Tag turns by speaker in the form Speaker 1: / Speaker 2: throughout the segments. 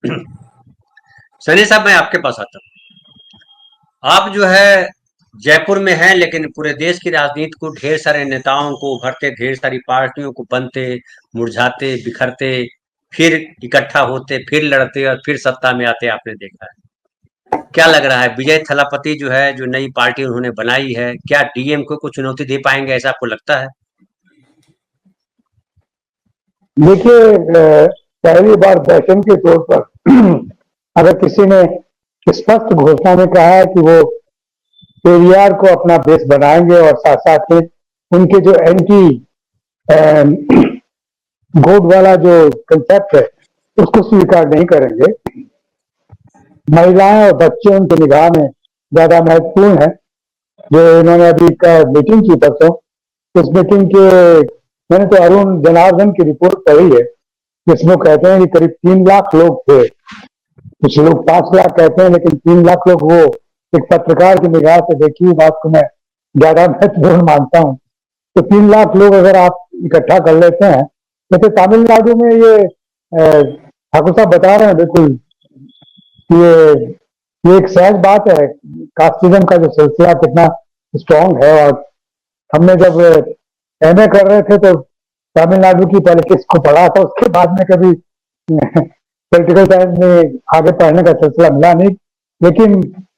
Speaker 1: सनी साहब, मैं आपके पास आता हूँ। आप जो है जयपुर में हैं, लेकिन पूरे देश की राजनीति को, ढेर सारे नेताओं को उभरते, ढेर सारी पार्टियों को बनते, मुरझाते, बिखरते, फिर इकट्ठा होते, फिर लड़ते और फिर सत्ता में आते आपने देखा है। क्या लग रहा है, विजय थलापति जो है, जो नई पार्टी उन्होंने बनाई है, क्या डीएम को चुनौती दे पाएंगे, ऐसा आपको लगता है?
Speaker 2: देखिए, पहली बार दर्शन के तौर पर अगर किसी ने स्पष्ट घोषणा में कहा है कि वो पेरियार को अपना बेस बनाएंगे और साथ साथ में उनके जो एंटी गोड वाला जो कंसेप्ट है उसको स्वीकार नहीं करेंगे। महिलाएं और बच्चे उनकी निगाह में ज्यादा महत्वपूर्ण है। जो इन्होंने अभी का मीटिंग की परसों, उस मीटिंग के मैंने तो अरुण जनार्दन की रिपोर्ट पढ़ी है, जिसमें कहते हैं कि करीब 3 लाख लोग थे। कुछ लोग 5 लाख कहते हैं, लेकिन 3 लाख लोग, वो एक पत्रकार की निगाह से देखी हुई बात को मैं ज्यादा महत्वपूर्ण मानता हूँ। तो 3 लाख लोग अगर आप इकट्ठा कर लेते हैं, जैसे तमिलनाडु में ये ठाकुर साहब बता रहे हैं, बिल्कुल ये एक सहज बात है। कास्टिज्म का जो सिलसिला कितना स्ट्रांग है। और हमने जब एमए कर रहे थे तो तमिलनाडु की पॉलिटिक्स को पढ़ा था, उसके बाद में कभी पॉलिटिकल साइंस में आगे पढ़ने का सिलसिला मिला नहीं। लेकिन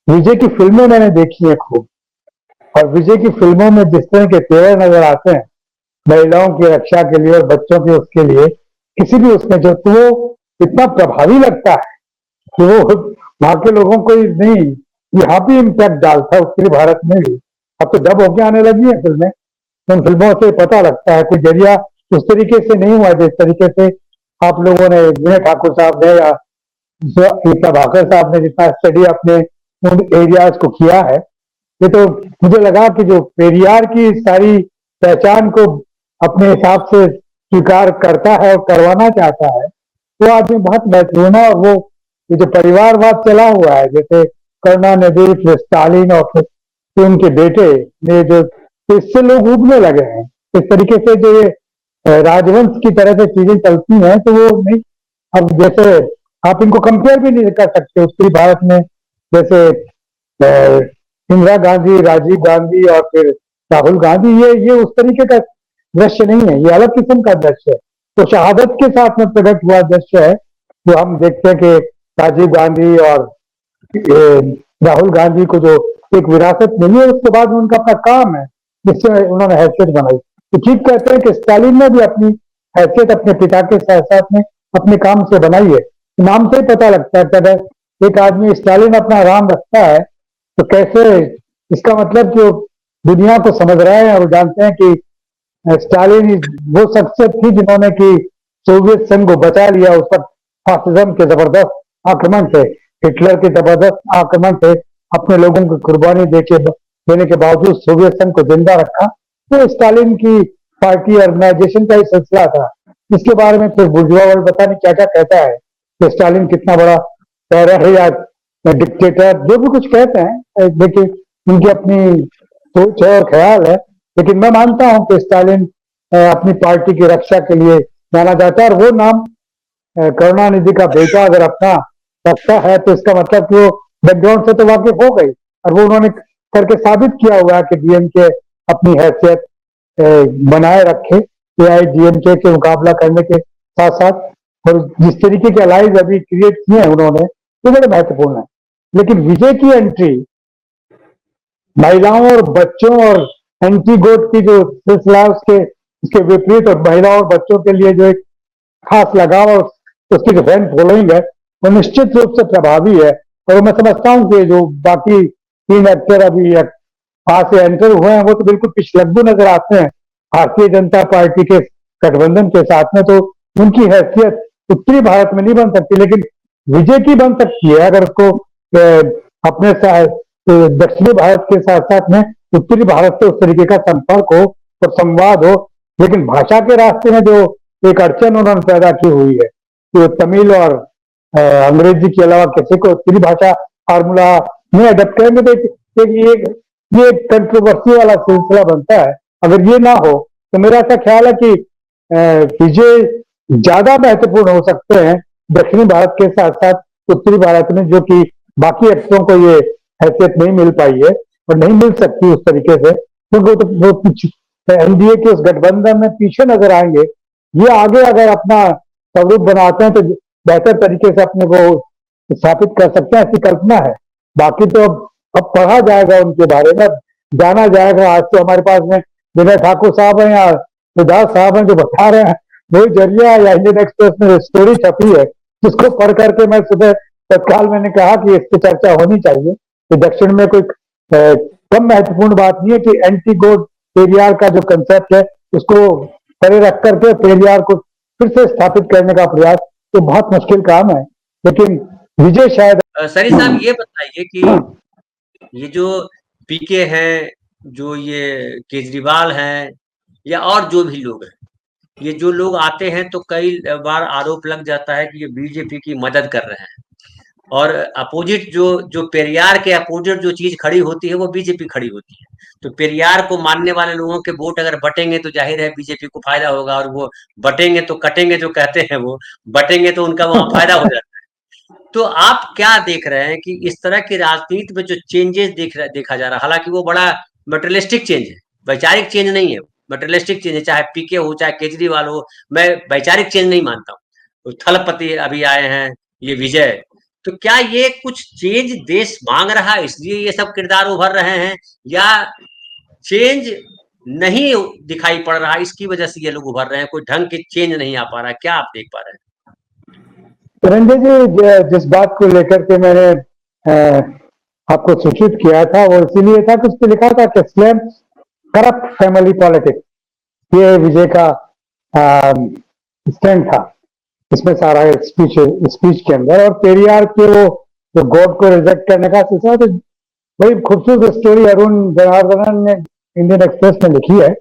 Speaker 2: विजय की फिल्में मैंने देखी है खूब, और विजय की फिल्मों में जिस तरह के तेवर नजर आते हैं महिलाओं की रक्षा के लिए और बच्चों के उसके लिए, किसी भी उसमें जो, तो वो इतना प्रभावी लगता है कि वो वहां के लोगों को ही नहीं, यहाँ भी इम्पैक्ट डालता है, उत्तरी भारत में भी। अब तो डब होके आने लगी है फिल्में, उन फिल्मों से पता लगता है कि जरिया उस तरीके से नहीं हुआ जिस तरीके से आप लोगों ने, विनय ठाकुर साहब ने या प्रभाकर साहब ने जितना स्टडी अपने उन एरियाज को किया है। ये तो मुझे लगा कि जो पेरियार की सारी पहचान को अपने हिसाब से स्वीकार करता है और करवाना चाहता है, वो आदमी बहुत महत्वपूर्ण है। और वो ये जो परिवारवाद चला हुआ है, जैसे करुणानिधि, फिर स्टालिन और फिर उनके बेटे ने जो, तो इससे लोग उबने लगे हैं। इस तरीके से जो ये राजवंश की तरह से चीजें चलती हैं, तो वो नहीं, अब जैसे आप इनको कंपेयर भी नहीं कर सकते उत्तरी भारत में। जैसे इंदिरा गांधी, राजीव गांधी और फिर राहुल गांधी, ये उस तरीके का दृश्य नहीं है, ये अलग किस्म का दृश्य है। तो शहादत के साथ में प्रकट हुआ दृश्य है, जो हम देखते हैं कि राजीव गांधी और राहुल गांधी को जो एक विरासत मिली है, उसके बाद उनका अपना काम है जिससे उन्होंने हैसियत बनाई। तो ठीक कहते हैं कि स्टालिन ने भी अपनी हैसियत अपने पिता के साथ साथ में अपने काम से बनाई है। नाम से ही पता लगता है कि अगर एक आदमी स्टालिन अपना नाम रखता है, तो कैसे, इसका मतलब कि वो दुनिया को समझ रहे हैं और जानते हैं कि स्टालिन वो शख्सियत थी जिन्होंने कि सोवियत संघ को बचा लिया उस वक्त फासिज्म के जबरदस्त आक्रमण से, हिटलर के जबरदस्त आक्रमण से अपने लोगों की कुर्बानी देने के बावजूद सोवियत संघ को जिंदा रखा। तो स्टालिन की पार्टी ऑर्गेनाइजेशन का ही सिलसिला था। इसके बारे में फिर बुर्जुआ वर्ल्ड पता नहीं क्या क्या कहता है कि स्टालिन कितना बड़ा टेरर है या डिक्टेटर, जो भी कुछ कहते हैं। देखिए, उनकी अपनी सोच है और ख्याल है, लेकिन मैं मानता हूं कि स्टालिन अपनी पार्टी की रक्षा के लिए जाना जाता है। और वो नाम करुणानिधि का बेटा अगर अपना रखता है, तो इसका मतलब कि वो बैकग्राउंड से तो वाकिफ हो गई, और वो उन्होंने करके साबित किया हुआ है कि डीएमके अपनी हैसियत बनाए रखे एआईडीएमके के मुकाबला करने के साथ साथ। और जिस तरीके के अलाइज अभी क्रिएट किए हैं उन्होंने, वो बड़े महत्वपूर्ण है। लेकिन विजय की एंट्री महिलाओं और बच्चों और एंटी गोट की जो सिलसिला उसके विपरीत, और महिलाओं और बच्चों के लिए जो एक खास लगाव और उसकी जो फैन फॉलोइंग है, वो निश्चित रूप से प्रभावी है। और मैं समझता हूँ कि जो बाकी 3 एक्टर अभी वहां से एंटर हुए हैं, वो तो बिल्कुल पिछलग्गू नजर आते हैं भारतीय जनता पार्टी के गठबंधन के साथ में। तो उनकी हैसियत उत्तरी भारत में नहीं बन सकती, लेकिन विजय की बन सकती है अगर उसको अपने साथ दक्षिणी भारत के साथ साथ में उत्तरी भारत से उस तरीके का संपर्क हो और संवाद हो। लेकिन भाषा के रास्ते में जो एक अड़चन उन्होंने पैदा की हुई है, तो तमिल और अंग्रेजी के अलावा किसी को उत्तरी भाषा फार्मूला में अडेप्ट करेंगे, तो ये एक कंट्रोवर्सी वाला सिलसिला बनता है। अगर ये ना हो, तो मेरा ऐसा ख्याल है कि विजय ज्यादा महत्वपूर्ण हो सकते हैं दक्षिणी भारत के साथ साथ उत्तरी भारत में, जो कि बाकी एक्टरों को ये हैसियत नहीं मिल पाई है और नहीं मिल सकती उस तरीके से, क्योंकि वो कुछ एनडीए के उस गठबंधन में पीछे नजर आएंगे। ये आगे अगर अपना स्वरूप बनाते हैं तो बेहतर तरीके से अपने को स्थापित कर सकते हैं, ऐसी कल्पना है। बाकी तो अब पढ़ा जाएगा उनके बारे में, जाना जाएगा। आज तो हमारे पास में विनय ठाकुर साहब हैं या सिद्धार्थ साहब हैं जो बता रहे हैं, वही जरिया या इंडियन एक्सप्रेस में स्टोरी छपी है, जिसको पढ़ करके मैं सुबह तत्काल मैंने कहा कि इस पर चर्चा होनी चाहिए कि दक्षिण में कोई कम महत्वपूर्ण बात नहीं है कि एंटी गोड पेरियार का जो कंसेप्ट है उसको परे रख करके पेरियार को फिर से स्थापित करने का प्रयास तो बहुत मुश्किल काम है, लेकिन विजय शायद।
Speaker 1: सनी साहब ये बताइए कि ये जो पीके हैं, जो ये केजरीवाल हैं, या और जो भी लोग हैं, ये जो लोग आते हैं तो कई बार आरोप लग जाता है कि ये बीजेपी की मदद कर रहे हैं, और अपोजिट जो जो पेरियार के अपोजिट जो चीज खड़ी होती है वो बीजेपी खड़ी होती है। तो पेरियार को मानने वाले लोगों के वोट अगर बटेंगे तो जाहिर है बीजेपी को फायदा होगा, और वो बटेंगे तो कटेंगे, जो कहते हैं वो बटेंगे तो उनका वहां फायदा हो जाता है। तो आप क्या देख रहे हैं कि इस तरह की राजनीति में जो चेंजेस देखा जा रहा है, हालांकि वो बड़ा मटेरियलिस्टिक चेंज है, वैचारिक चेंज नहीं है, मटेरियलिस्टिक चेंज है, चाहे पीके हो चाहे केजरीवाल हो, मैं वैचारिक चेंज नहीं मानता हूँ। थलपति अभी आए हैं, ये विजय, तो क्या ये कुछ चेंज देश मांग रहा है इसलिए ये सब किरदार उभर रहे हैं, या चेंज नहीं दिखाई पड़ रहा इसकी वजह से ये लोग उभर रहे हैं, कोई ढंग के चेंज नहीं आ पा रहा है, क्या आप देख पा रहे हैं?
Speaker 2: रंजय जी, जिस बात को लेकर के मैंने आपको सूचित किया था वो इसीलिए था कि उस पर लिखा था कि स्लैम करप्ट फैमिली पॉलिटिक्स, ये विजय का स्टैंड था इसमें सारा स्पीच के अंदर। और पेरियार के वो जो गॉड को रिजेक्ट करने का सिलसिला, तो बड़ी खूबसूरत स्टोरी अरुण जनार्दनन ने इंडियन एक्सप्रेस में लिखी है,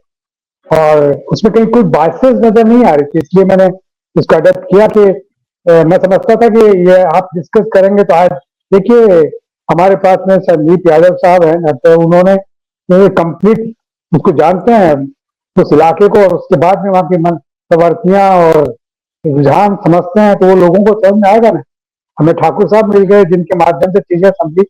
Speaker 2: और उसमें कहीं कोई बाइसेस नजर नहीं आ रही थी, इसलिए मैंने इसको अडॉप्ट किया कि मैं समझता था कि ये आप डिस्कस करेंगे। तो आज देखिए हमारे पास में संदीप यादव साहब हैं, तो उन्होंने कंप्लीट उसको जानते हैं उस इलाके को, और उसके बाद में वहां की मन प्रवर्तियां और रुझान समझते हैं, तो वो लोगों को समझ में आएगा ना। हमें ठाकुर साहब मिल गए जिनके माध्यम से चीजें समझी,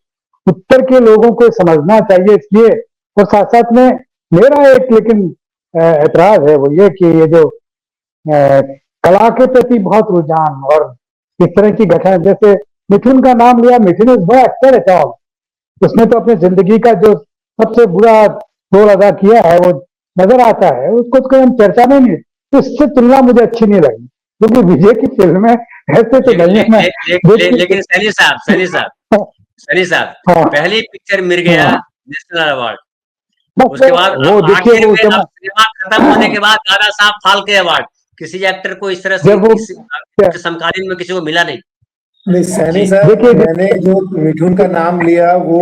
Speaker 2: उत्तर के लोगों को समझना चाहिए इसलिए। और साथ साथ में मेरा एक लेकिन ऐतराज है, वो ये कि ये जो कला के प्रति बहुत रुझान और इस तरह की घटना, जैसे मिथुन का नाम लिया, Mithun is no actor at all, उसने तो अपनी जिंदगी का जो सबसे बुरा रोल अदा किया है वो नजर आता है, उसको तो हम चर्चा में नहीं, तो इससे तुलना मुझे अच्छी नहीं लगी, क्योंकि विजय की फिल्म में ऐसे तो नहीं है। मैं
Speaker 1: लेकिन सनी साहब
Speaker 2: हाँ
Speaker 1: पहली पिक्चर मिल गया
Speaker 2: हाँ,
Speaker 1: नेशनल अवार्ड,
Speaker 2: बस
Speaker 1: उसके बाद
Speaker 2: वो
Speaker 1: अब
Speaker 2: देखिए
Speaker 1: आखिर
Speaker 2: वो
Speaker 1: में अब सिनेमा खत्म होने के बाद दादा साहब फाल्के अवार्ड, किसी एक्टर को इस तरह से
Speaker 2: जब वो
Speaker 1: इस समकालीन में किसी को मिला नहीं।
Speaker 3: नहीं सैनी
Speaker 1: जी
Speaker 3: साहब,
Speaker 2: देखिए
Speaker 3: मैंने जो मिठुन का नाम लिया वो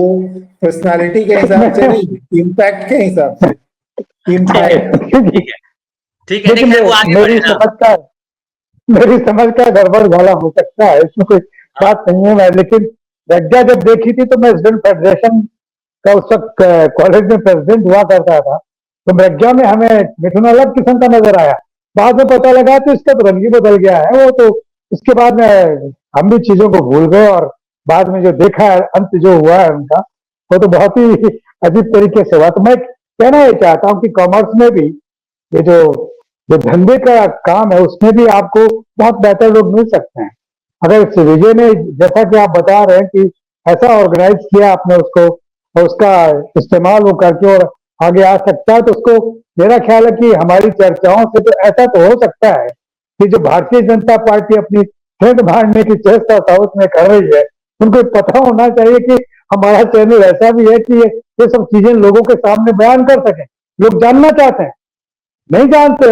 Speaker 3: पर्सनालिटी के हिसाब से नहीं, इम्पैक्ट के हिसाब से। इम्पैक्ट
Speaker 1: ठीक है, ठीक है, नहीं
Speaker 2: लेकिन
Speaker 1: खैर वो आगे बढ़े
Speaker 2: मेरी
Speaker 1: ना।
Speaker 2: समझ का मेरी समझ का गड़बड़ झाला हो सकता है, इसमें कोई
Speaker 1: हाँ,
Speaker 2: बात नहीं है। मैं लेकिन प्रज्ञा जब देखी थी तो मैं स्टूडेंट फेडरेशन का उस वक्त कॉलेज में प्रेसिडेंट हुआ करता था, तो प्रज्ञा में हमें मिथुन अलग किस्म का नजर आया। बाद में पता लगा तो इसका तो रंग ही बदल गया है वो तो। उसके बाद में हम भी चीजों को भूल गए, और बाद में जो देखा है अंत जो हुआ है उनका, वो तो बहुत ही अजीब तरीके से हुआ। तो मैं कहना ये चाहता हूँ कि कॉमर्स में भी ये जो जो धंधे का काम है उसमें भी आपको बहुत बेहतर लोग मिल सकते हैं। अगर इस विजय ने, जैसा कि आप बता रहे हैं कि ऐसा ऑर्गेनाइज किया आपने उसको, और उसका इस्तेमाल वो करके और आगे आ सकता है, तो उसको मेरा ख्याल है कि हमारी चर्चाओं से तो ऐसा तो हो सकता है कि जो भारतीय जनता पार्टी अपनी ट्रेंड बांटने की चेष्टा साउथ में कर रही है, उनको पता होना चाहिए कि हमारा चैनल ऐसा भी है कि ये सब चीजें लोगों के सामने बयान कर सकें। लोग जानना चाहते हैं, नहीं जानते।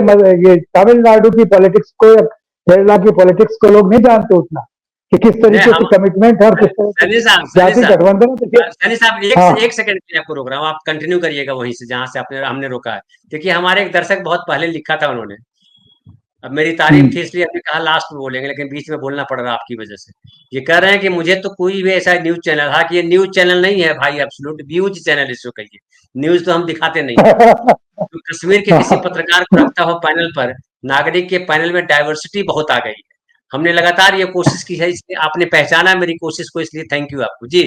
Speaker 2: ये तमिलनाडु की पॉलिटिक्स को या केरला की पॉलिटिक्स को लोग नहीं जानते उतना कि किस
Speaker 1: नहीं
Speaker 2: तरीके
Speaker 1: हम
Speaker 2: से कमिटमेंट है और किस तरह से जाति गठबंधन है।
Speaker 1: सनी साहब
Speaker 2: हाँ
Speaker 1: एक सेकंड के लिए आपको रोक रहा हूँ, आप कंटिन्यू करिएगा वहीं से जहां से आपने हमने रोका है। देखिए हमारे एक दर्शक बहुत पहले लिखा था उन्होंने, अब मेरी तारीफ थी इसलिए हमने कहा लास्ट में बोलेंगे, लेकिन बीच में बोलना पड़ रहा आपकी वजह से। ये कह रहे हैं कि मुझे तो कोई भी ऐसा न्यूज चैनल, हाँ कि ये न्यूज चैनल नहीं है भाई, एब्सोल्यूट व्यूज चैनल इसको कहिए, न्यूज तो हम दिखाते नहीं है। तो कश्मीर के किसी पत्रकार को रखता हो पैनल पर, नागरिक के पैनल में डाइवर्सिटी बहुत आ गई है, हमने लगातार ये कोशिश की है, इसलिए आपने पहचाना मेरी कोशिश को, इसलिए थैंक यू आपको। जी,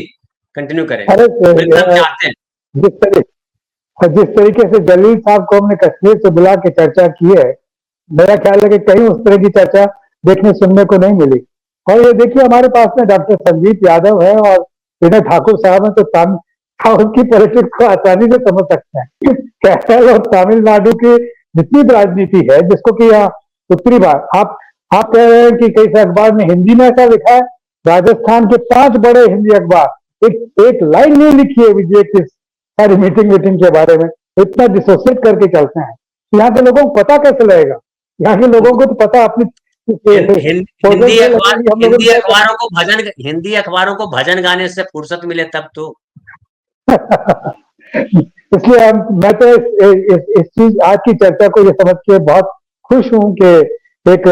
Speaker 1: कंटिन्यू करें।
Speaker 2: अरे
Speaker 1: बिल्कुल हम चाहते हैं।
Speaker 2: जिस तरीके से जलील साहब को हमने कश्मीर से बुला के चर्चा की है, मेरा ख्याल है कि कहीं उस तरह की चर्चा देखने सुनने को नहीं मिली। और ये देखिए हमारे पास में डॉक्टर संदीप यादव है और विनय ठाकुर साहब है, तो साउथ की पॉलिटिक्स को आसानी से समझ सकते हैं। केरल और तमिलनाडु की जितनी भी राजनीति है, जिसको कि यहाँ उत्तरी भारत, आप कह रहे हैं कि कई से अखबार में हिंदी में ऐसा लिखा है, राजस्थान के 5 बड़े हिंदी अखबार एक लाइन नहीं लिखी है विजय की सारी मीटिंग के बारे में, इतना डिसोसिएट करके चलते हैं। यहाँ के लोगों को पता कैसे लगेगा? यहाँ के लोगों को तो पता अपनी
Speaker 1: हिंदी अखबारों को भजन गाने से फुर्सत मिले तब तो।
Speaker 2: इसलिए मैं तो इस चीज आज की चर्चा को ये समझ के बहुत खुश हूं कि एक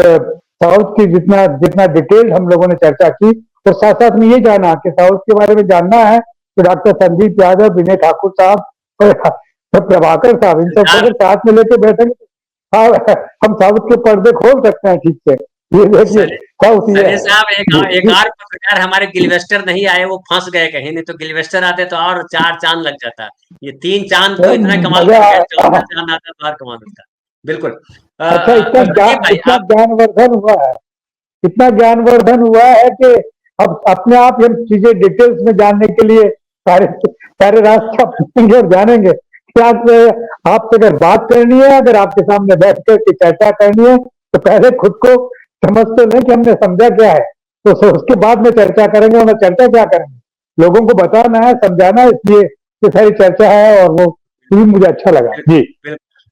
Speaker 2: साउथ की जितना जितना डिटेल हम लोगों ने चर्चा की, और साथ साथ में ये जाना कि साउथ के बारे में जानना है तो डॉक्टर संदीप यादव, विनय ठाकुर साहब और प्रभाकर साहब, इन सब को साथ में लेके बैठेंगे, हम साउथ के पर्दे खोल सकते हैं ठीक से। ये देखिए
Speaker 1: साहब, एक और पत्रकार हमारे गिलवेस्टर नहीं आए, वो फंस गए कहीं, नहीं तो गिलवेस्टर आते तो और 4 चांद लग जाता। ये 3 चांद तो इतना कमाल कर गए, 14 चांद आता तो और कमाल होता। बिल्कुल।
Speaker 2: अच्छा, इतना ज्ञानवर्धन हुआ है, इतना ज्ञानवर्धन हुआ है कि अब अपने आप हम चीजें डिटेल्स में जानने के लिए सारे रास्ते अपनेंगे और जानेंगे। क्या आपसे अगर बात करनी है, अगर आपके सामने बैठ कर के चर्चा करनी है, तो पहले खुद को समझ तो लें कि हमने समझा क्या है, तो उसके बाद में चर्चा करेंगे। और चर्चा क्या करेंगे, लोगों को बताना है, समझाना है, इसलिए ये सारी चर्चा है और वो भी मुझे अच्छा लगा। जी।